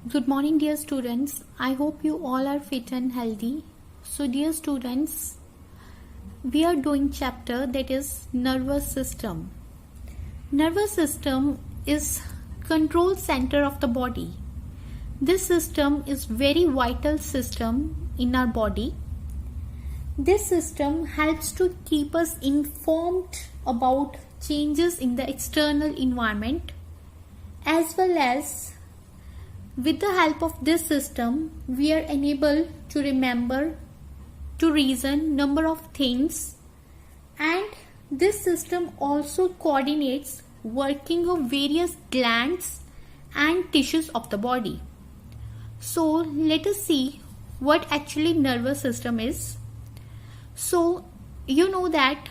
Good morning, dear students. I hope you all are fit and healthy. So, dear students, we are doing chapter that is nervous system. Nervous system is control center of the body. This system is very vital system in our body. This system helps to keep us informed about changes in the external environment, as well as with the help of this system, we are enabled to remember, to reason number of things, and this system also coordinates working of various glands and tissues of the body. So let us see what actually nervous system is. So you know that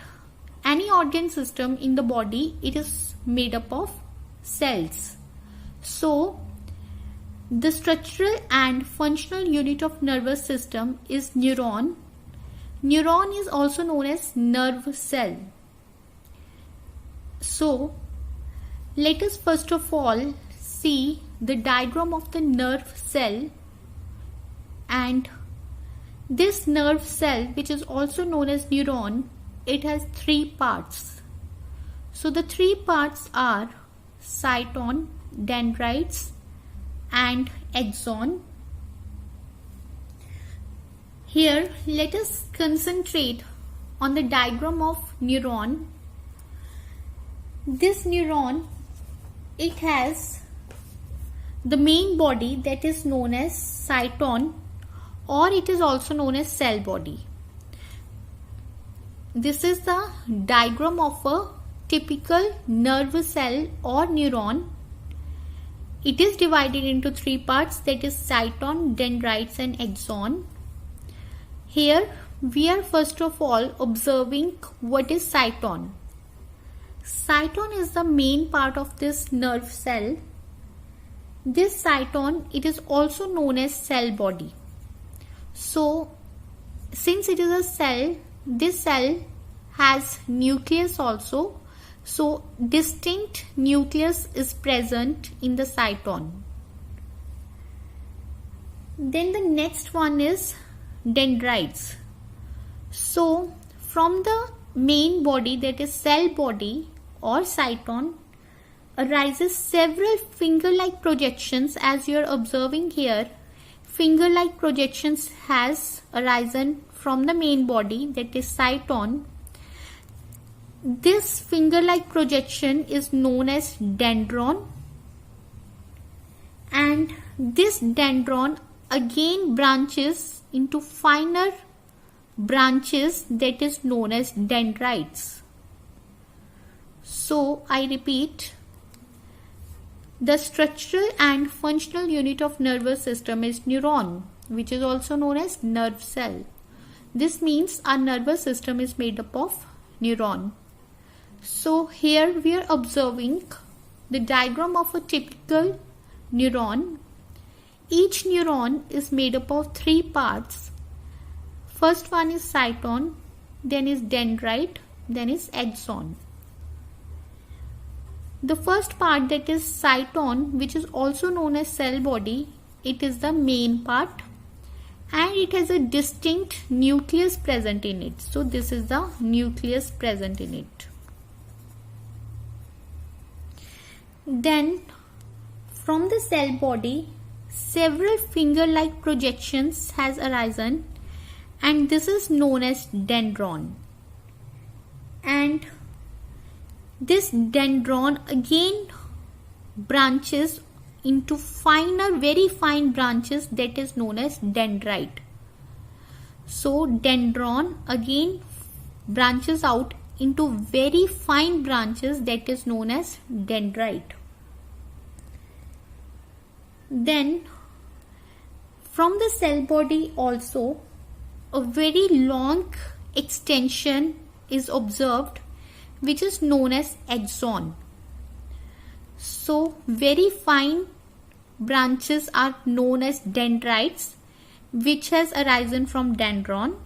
any organ system in the body, it is made up of cells. So the structural and functional unit of nervous system is neuron. Neuron is also known as nerve cell. So let us first of all see the diagram of the nerve cell, and this nerve cell, which is also known as neuron, it has three parts. So the three parts are cyton, dendrites and axon. Here let us concentrate on the diagram of neuron. This neuron, it has the main body that is known as cyton, or it is also known as cell body. This is the diagram of a typical nerve cell or neuron. It is divided into three parts, that is cyton, dendrites and axon. Here we are first of all observing what is cyton. Cyton is the main part of this nerve cell. This cyton, it is also known as cell body. So since it is a cell, this cell has nucleus also. So distinct nucleus is present in the cyton. Then the next one is dendrites. So from the main body, that is cell body or cyton, arises several finger-like projections. As you are observing here, finger-like projections has arisen from the main body, that is cyton. This finger-like projection is known as dendron, and this dendron again branches into finer branches that is known as dendrites. So I repeat, the structural and functional unit of nervous system is neuron, which is also known as nerve cell. This means our nervous system is made up of neuron. So here we are observing the diagram of a typical neuron. Each neuron is made up of three parts. First one is cyton, then is dendrite, then is axon. The first part, that is cyton, which is also known as cell body, it is the main part and it has a distinct nucleus present in it. So this is the nucleus present in it. Then from the cell body, several finger-like projections has arisen, and this is known as dendron. And this dendron again branches into finer, very fine branches that is known as dendrite. So dendron again branches out into very fine branches that is known as dendrite. Then from the cell body also a very long extension is observed, which is known as axon. So very fine branches are known as dendrites, which has arisen from dendron,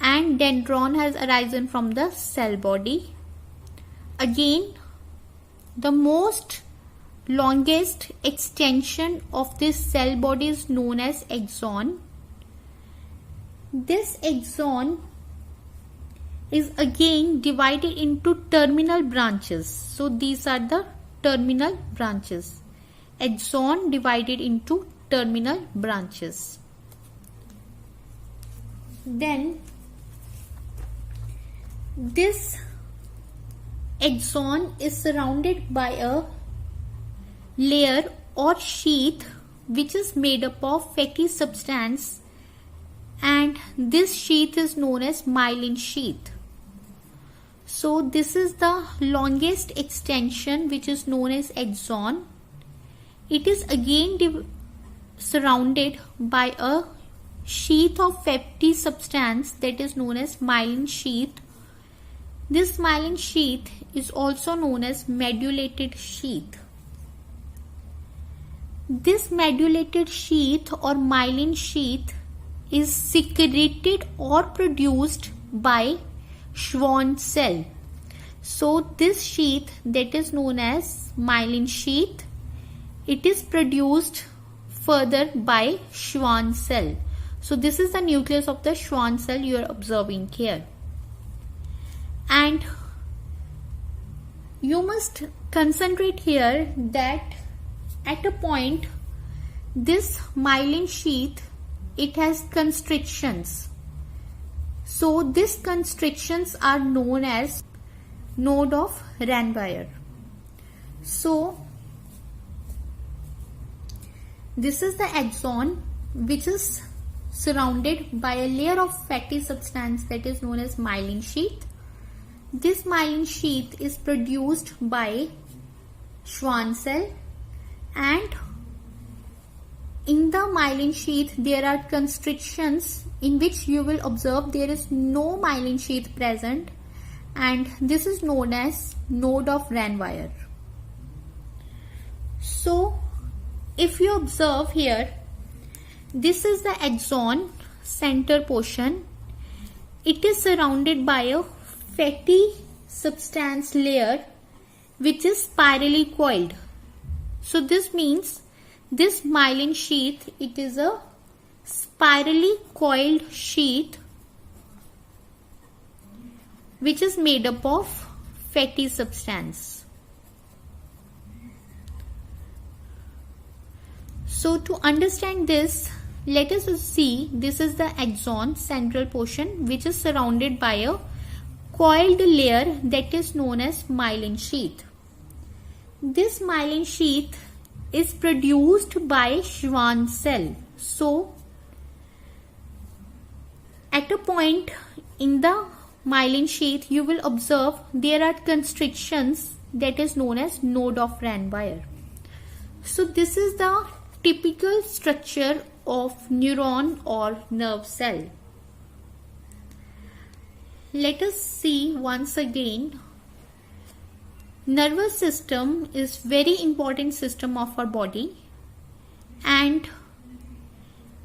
and dendron has arisen from the cell body. Again, the most longest extension of this cell body is known as axon. This axon is again divided into terminal branches. So these are the terminal branches. Axon divided into terminal branches. Then this axon is surrounded by a layer or sheath which is made up of fatty substance, and this sheath is known as myelin sheath. So this is the longest extension which is known as axon. It is again surrounded by a sheath of fatty substance that is known as myelin sheath. This myelin sheath is also known as medullated sheath. This medullated sheath or myelin sheath is secreted or produced by Schwann cell. So this sheath that is known as myelin sheath, it is produced further by Schwann cell. So this is the nucleus of the Schwann cell you are observing here. And you must concentrate here that at a point this myelin sheath, it has constrictions. So these constrictions are known as node of Ranvier. So this is the axon which is surrounded by a layer of fatty substance that is known as myelin sheath. This myelin sheath is produced by Schwann cell, and in the myelin sheath there are constrictions in which you will observe there is no myelin sheath present, and this is known as node of Ranvier. So if you observe here, this is the axon center portion. It is surrounded by a fatty substance layer which is spirally coiled. So this means this myelin sheath, it is a spirally coiled sheath which is made up of fatty substance. So to understand this, let us see, this is the axon central portion which is surrounded by a coiled layer that is known as myelin sheath. This myelin sheath is produced by Schwann cell. So at a point in the myelin sheath you will observe there are constrictions that is known as node of Ranvier. So this is the typical structure of neuron or nerve cell. Let us see once again. Nervous system is very important system of our body, and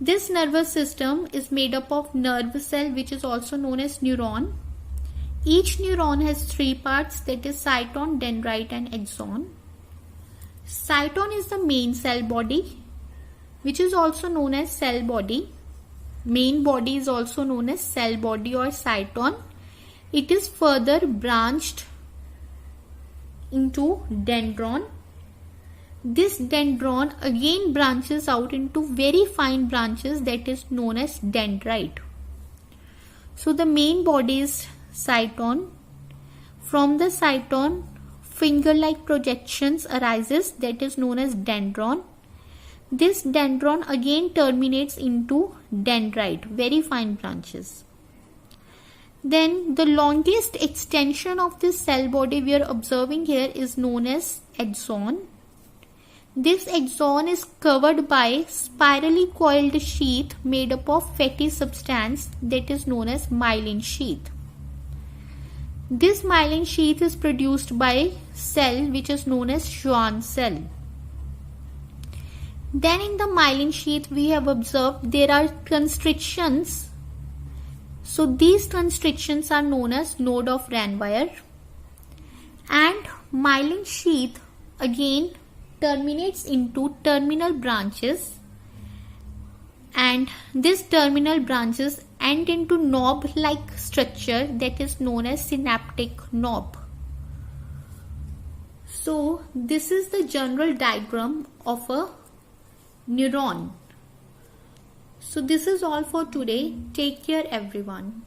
this nervous system is made up of nerve cell which is also known as neuron. Each neuron has three parts, that is cyton, dendrite and axon. Cyton is the main cell body which is also known as cell body. Main body is also known as cell body or cyton. It is further branched into dendron. This dendron again branches out into very fine branches that is known as dendrite. So the main body is cyton. From the cyton, finger-like projections arises that is known as dendron. This dendron again terminates into dendrite, very fine branches. Then the longest extension of this cell body we are observing here is known as axon. This axon is covered by spirally coiled sheath made up of fatty substance that is known as myelin sheath. This myelin sheath is produced by cell which is known as Schwann cell. Then in the myelin sheath we have observed there are constrictions. So these constrictions are known as node of Ranvier, and myelin sheath again terminates into terminal branches, and these terminal branches end into knob-like structure that is known as synaptic knob. So this is the general diagram of a neuron. So this is all for today. Take care everyone.